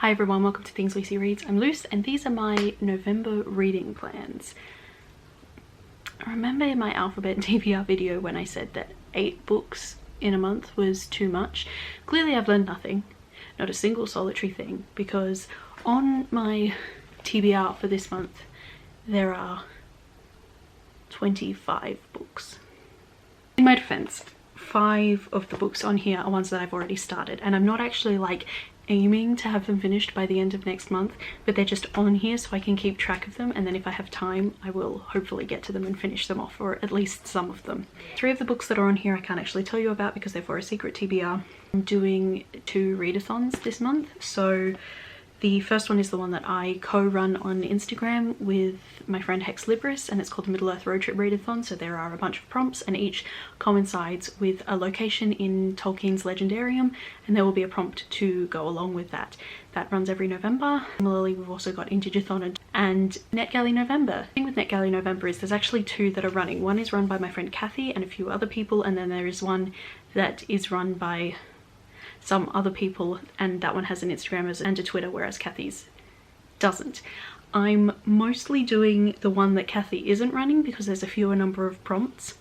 Hi everyone, welcome to Things Lucy Reads. I'm Luce and these are my November reading plans. I remember in my alphabet TBR video when I said that 8 books in a month was too much. Clearly I've learned nothing, not a single solitary thing, because on my TBR for this month there are 25 books. In my defense, 5 of the books on here are ones that I've already started, and I'm not actually like aiming to have them finished by the end of next month, but they're just on here so I can keep track of them, and then if I have time I will hopefully get to them and finish them off, or at least some of them. 3 of the books that are on here I can't actually tell you about because they're for a secret TBR. I'm doing 2 readathons this month. So the first one is the one that I co-run on Instagram with my friend Hex Libris, and it's called the Middle-earth Road Trip Readathon. So there are a bunch of prompts and each coincides with a location in Tolkien's Legendarium, and there will be a prompt to go along with that. That runs every November. Similarly, we've also got Indigathon and NetGalley November. The thing with NetGalley November is there's actually 2 that are running. One is run by my friend Kathy and a few other people, and then there is one that is run by some other people, and that one has an Instagram and a Twitter, whereas Kathy's doesn't. I'm mostly doing the one that Kathy isn't running because there's a fewer number of prompts,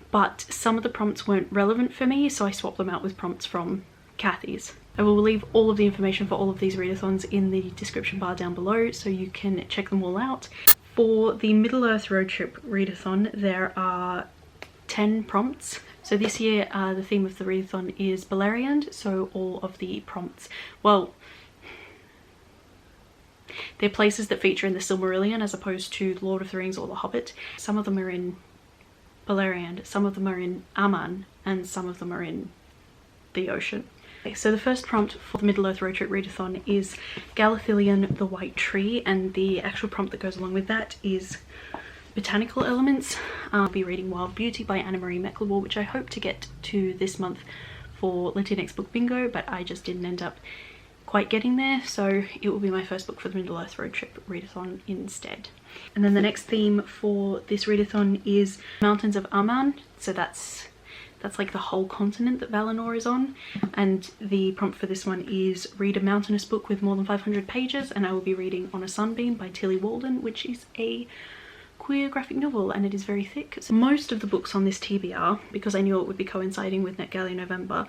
but some of the prompts weren't relevant for me, so I swapped them out with prompts from Kathy's. I will leave all of the information for all of these readathons in the description bar down below so you can check them all out. For the Middle-earth Road Trip Readathon there are 10 prompts. So this year the theme of the readathon is Beleriand, so all of the prompts, well, they're places that feature in the Silmarillion as opposed to Lord of the Rings or The Hobbit. Some of them are in Beleriand, some of them are in Aman, and some of them are in the ocean. Okay, so the first prompt for the Middle-earth Road Trip Readathon is Galathilion the White Tree, and the actual prompt that goes along with that is botanical elements. I'll be reading Wild Beauty by Anna Marie Mecklewar, which I hope to get to this month for Latinx Book Bingo, but I just didn't end up quite getting there, so it will be my first book for the Middle-earth Road Trip Readathon instead. And then the next theme for this readathon is Mountains of Aman, so that's like the whole continent that Valinor is on, and the prompt for this one is read a mountainous book with more than 500 pages, and I will be reading On a Sunbeam by Tilly Walden, which is a queer graphic novel and it is very thick. So most of the books on this TBR, because I knew it would be coinciding with NetGalley November,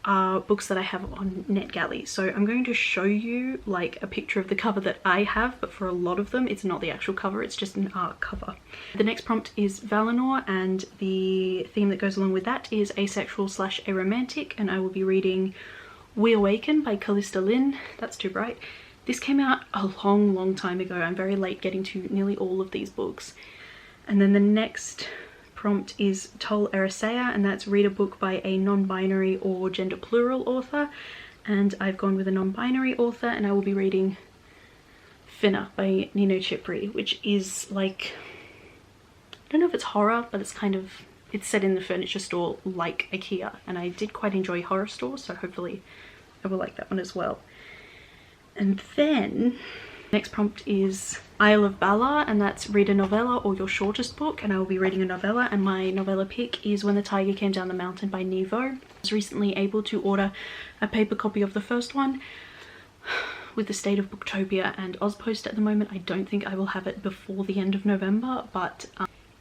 are books that I have on NetGalley. So I'm going to show you like a picture of the cover that I have, but for a lot of them it's not the actual cover, it's just an art cover. The next prompt is Valinor, and the theme that goes along with that is asexual / aromantic, and I will be reading We Awaken by Callista Lynn. That's too bright. This came out a long time ago. I'm very late getting to nearly all of these books. And then the next prompt is Tol Eressëa, and that's read a book by a non-binary or gender plural author, and I've gone with a non-binary author, and I will be reading Finna by Nino Chipri, which is like, I don't know if it's horror, but it's set in the furniture store like IKEA, and I did quite enjoy horror stores, so hopefully I will like that one as well. And then next prompt is Isle of Balar, and that's read a novella or your shortest book, and I will be reading a novella, and my novella pick is When the Tiger Came Down the Mountain by Nevo. I was recently able to order a paper copy of the first one. With the state of Booktopia and Ozpost at the moment, I don't think I will have it before the end of November, but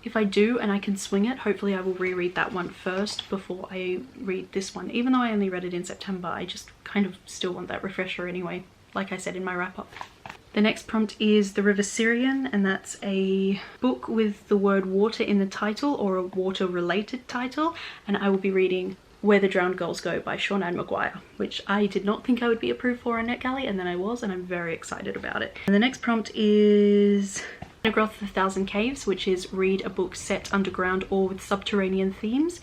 if I do and I can swing it, hopefully I will reread that one first before I read this one. Even though I only read it in September, I just kind of still want that refresher anyway, like I said in my wrap-up. The next prompt is The River Syrian, and that's a book with the word water in the title, or a water-related title, and I will be reading Where the Drowned Girls Go by Sean-Anne Maguire, which I did not think I would be approved for on NetGalley, and then I was, and I'm very excited about it. And the next prompt is Menegroth the Thousand Caves, which is read a book set underground or with subterranean themes.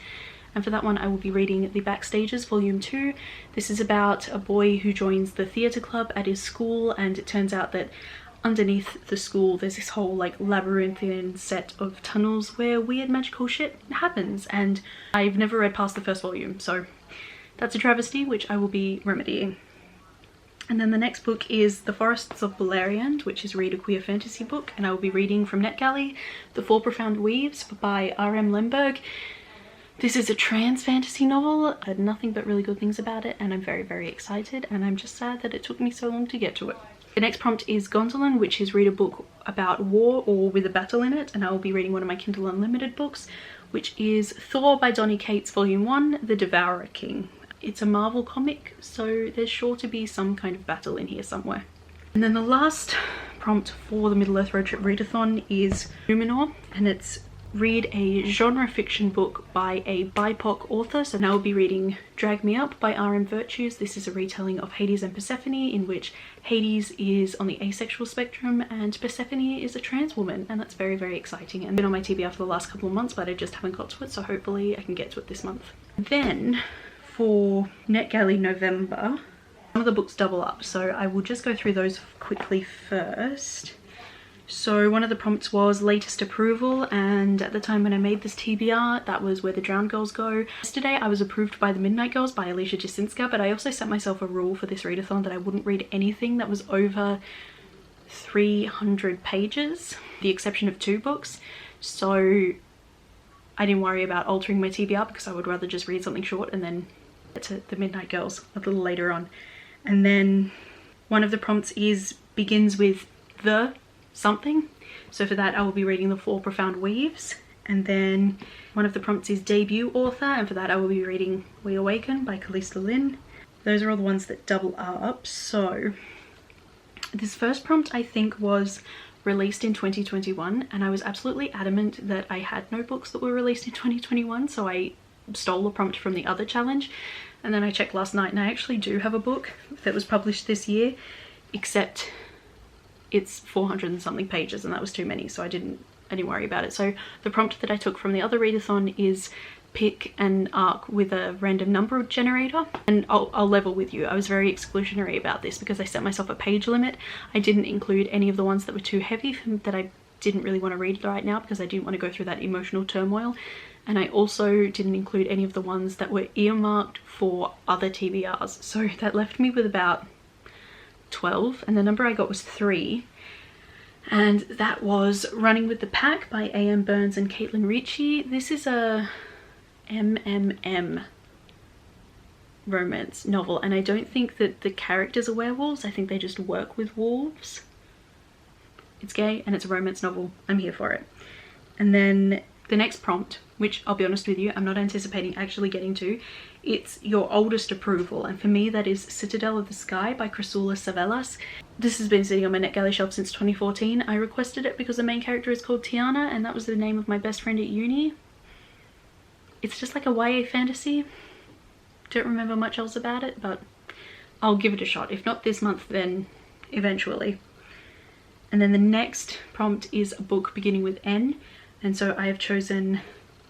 And for that one I will be reading The Backstages Volume 2. This is about a boy who joins the theatre club at his school, and it turns out that underneath the school there's this whole like labyrinthian set of tunnels where weird magical shit happens, and I've never read past the first volume, so that's a travesty which I will be remedying. And then the next book is The Forests of Beleriand, which is read a queer fantasy book, and I will be reading from NetGalley The Four Profound Weaves by R.M. Lemberg. This is a trans fantasy novel. I had nothing but really good things about it, and I'm very, very excited, and I'm just sad that it took me so long to get to it. The next prompt is Gondolin, which is read a book about war or with a battle in it, and I will be reading one of my Kindle Unlimited books, which is Thor by Donny Cates Volume 1, The Devourer King. It's a Marvel comic, so there's sure to be some kind of battle in here somewhere. And then the last prompt for the Middle-earth Road Trip Readathon is Numenor, and it's read a genre fiction book by a BIPOC author. So now I'll be reading Drag Me Up by R.M. Virtues. This is a retelling of Hades and Persephone, in which Hades is on the asexual spectrum and Persephone is a trans woman, and that's very, very exciting. And I've been on my TBR for the last couple of months, but I just haven't got to it, so hopefully I can get to it this month. Then for NetGalley November, some of the books double up, so I will just go through those quickly first. So one of the prompts was Latest Approval, and at the time when I made this TBR, that was Where the Drowned Girls Go. Yesterday I was approved by The Midnight Girls by Alicia Jasinska, but I also set myself a rule for this readathon that I wouldn't read anything that was over 300 pages, the exception of 2 books. So I didn't worry about altering my TBR because I would rather just read something short and then get to The Midnight Girls a little later on. And then one of the prompts begins with the something, so for that I will be reading The Four Profound Weaves. And then one of the prompts is debut author, and for that I will be reading We Awaken by Callista Lynn. Those are all the ones that double up. So this first prompt I think was released in 2021, and I was absolutely adamant that I had no books that were released in 2021, so I stole a prompt from the other challenge. And then I checked last night and I actually do have a book that was published this year, except it's 400 and something pages, and that was too many, so I didn't worry about it. So the prompt that I took from the other readathon is pick an arc with a random number generator, and I'll level with you. I was very exclusionary about this because I set myself a page limit. I didn't include any of the ones that were too heavy that I didn't really want to read right now because I didn't want to go through that emotional turmoil, and I also didn't include any of the ones that were earmarked for other TBRs. So that left me with about 12, and the number I got was 3, and that was Running with the Pack by A.M. Burns and Caitlin Ricci. This is a MMM romance novel, and I don't think that the characters are werewolves. I think they just work with wolves. It's gay and it's a romance novel. I'm here for it. And then the next prompt, which I'll be honest with you, I'm not anticipating actually getting to, it's Your Oldest Approval, and for me that is Citadel of the Sky by Chrysula Savelas. This has been sitting on my NetGalley shelf since 2014. I requested it because the main character is called Tiana, and that was the name of my best friend at uni. It's just like a YA fantasy. Don't remember much else about it, but I'll give it a shot. If not this month, then eventually. And then the next prompt is a book beginning with N, and so I have chosen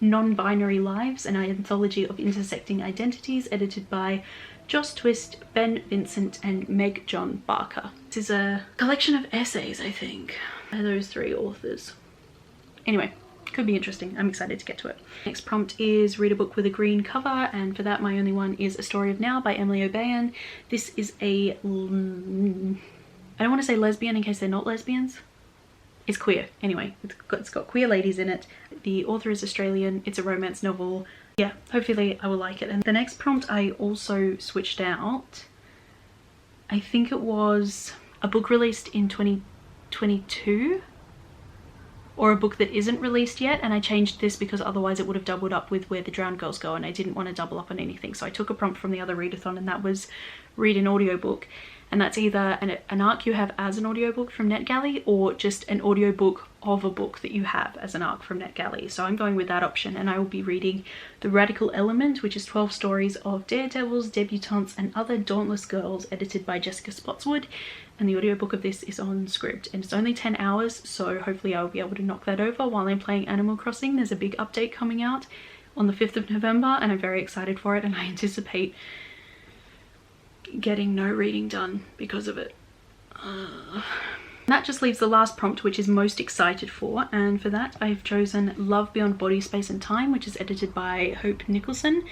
Non-Binary Lives, an anthology of intersecting identities, edited by Joss Twist, Ben Vincent and Meg John Barker. This is a collection of essays, I think, by those 3 authors. Anyway, could be interesting. I'm excited to get to it. Next prompt is read a book with a green cover, and for that my only one is A Story of Now by Emily O'Bayan. This is a, I don't want to say lesbian in case they're not lesbians. It's queer. Anyway, it's got queer ladies in it. The author is Australian. It's a romance novel. Yeah, hopefully I will like it. And the next prompt I also switched out. I think it was a book released in 2022, or a book that isn't released yet, and I changed this because otherwise it would have doubled up with Where the Drowned Girls Go, and I didn't want to double up on anything. So I took a prompt from the other readathon, and that was read an audiobook. And that's either an arc you have as an audiobook from NetGalley, or just an audiobook of a book that you have as an arc from NetGalley. So I'm going with that option, and I will be reading The Radical Element, which is 12 stories of daredevils, debutantes and other dauntless girls, edited by Jessica Spotswood. And the audiobook of this is on Scribd, and it's only 10 hours, so hopefully I'll be able to knock that over while I'm playing Animal Crossing. There's a big update coming out on the 5th of November, and I'm very excited for it, and I anticipate getting no reading done because of it. That just leaves the last prompt, which is most excited for, and for that I've chosen Love Beyond Body, Space and Time, which is edited by Hope Nicholson.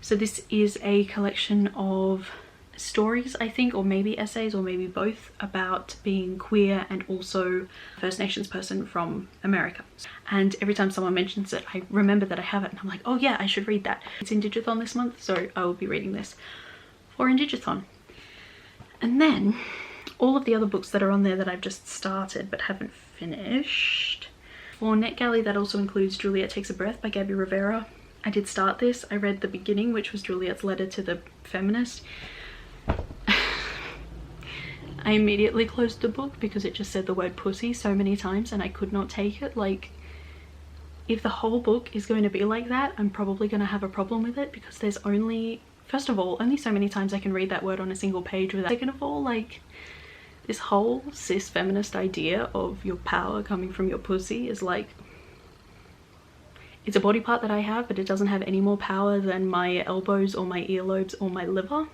So this is a collection of stories, I think, or maybe essays, or maybe both, about being queer and also First Nations person from America. And every time someone mentions it, I remember that I have it and I'm like, oh yeah, I should read that. It's Indigathon this month, so I will be reading this for Indigathon. And then all of the other books that are on there that I've just started but haven't finished. For NetGalley, that also includes Juliet Takes a Breath by Gabby Rivera. I did start this. I read the beginning, which was Juliet's letter to the feminist. I immediately closed the book because it just said the word pussy so many times and I could not take it. Like, if the whole book is going to be like that, I'm probably going to have a problem with it, because there's only, first of all, only so many times I can read that word on a single page without. Second of all, like, this whole cis feminist idea of your power coming from your pussy is like, it's a body part that I have, but it doesn't have any more power than my elbows or my earlobes or my liver.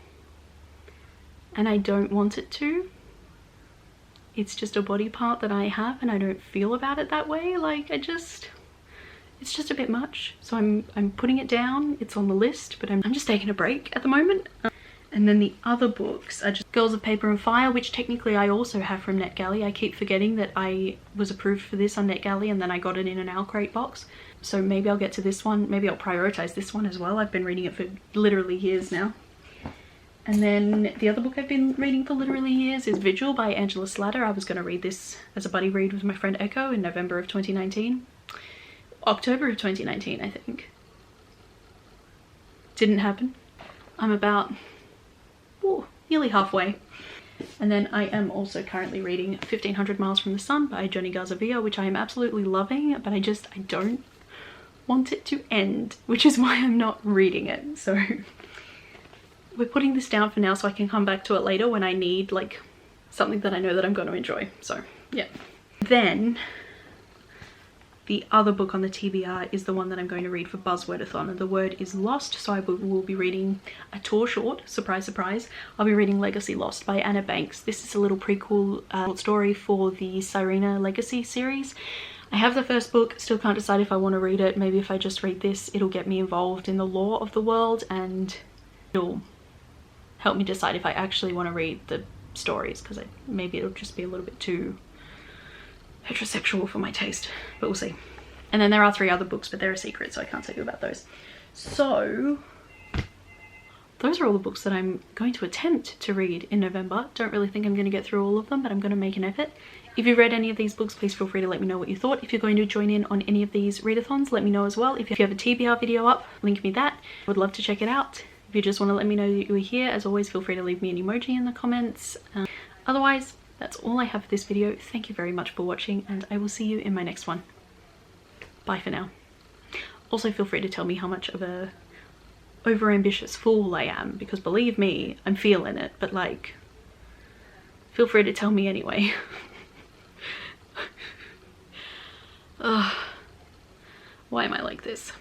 And I don't want it to. It's just a body part that I have and I don't feel about it that way. Like, it's just a bit much. So I'm putting it down. It's on the list, but I'm just taking a break at the moment. And then the other books are just Girls of Paper and Fire, which technically I also have from NetGalley. I keep forgetting that I was approved for this on NetGalley and then I got it in an OwlCrate box. So maybe I'll get to this one. Maybe I'll prioritize this one as well. I've been reading it for literally years now. And then the other book I've been reading for literally years is Vigil by Angela Slatter. I was going to read this as a buddy read with my friend Echo in November of 2019. October of 2019, I think. Didn't happen. I'm about nearly halfway. And then I am also currently reading 1500 Miles from the Sun by Johnny Garzavia, which I am absolutely loving, but I don't want it to end, which is why I'm not reading it. So we're putting this down for now so I can come back to it later when I need like something that I know that I'm going to enjoy. So yeah. Then the other book on the TBR is the one that I'm going to read for Buzzwordathon, and the word is Lost. So I will be reading a tour short, surprise surprise. I'll be reading Legacy Lost by Anna Banks. This is a little prequel short story for the Cyrena Legacy series. I have the first book, still can't decide if I want to read it. Maybe if I just read this, it'll get me involved in the lore of the world and it'll help me decide if I actually want to read the stories, because maybe it'll just be a little bit too heterosexual for my taste, but we'll see. And then there are 3 other books, but they're a secret, so I can't tell you about those. So those are all the books that I'm going to attempt to read in November. Don't really think I'm going to get through all of them, but I'm going to make an effort. If you've read any of these books, please feel free to let me know what you thought. If you're going to join in on any of these readathons, let me know as well. If you have a TBR video up, link me that. I would love to check it out. If you just want to let me know that you were here, as always, feel free to leave me an emoji in the comments. Otherwise, that's all I have for this video. Thank you very much for watching, and I will see you in my next one. Bye for now. Also, feel free to tell me how much of a overambitious fool I am, because believe me, I'm feeling it, but like, feel free to tell me anyway. Why am I like this?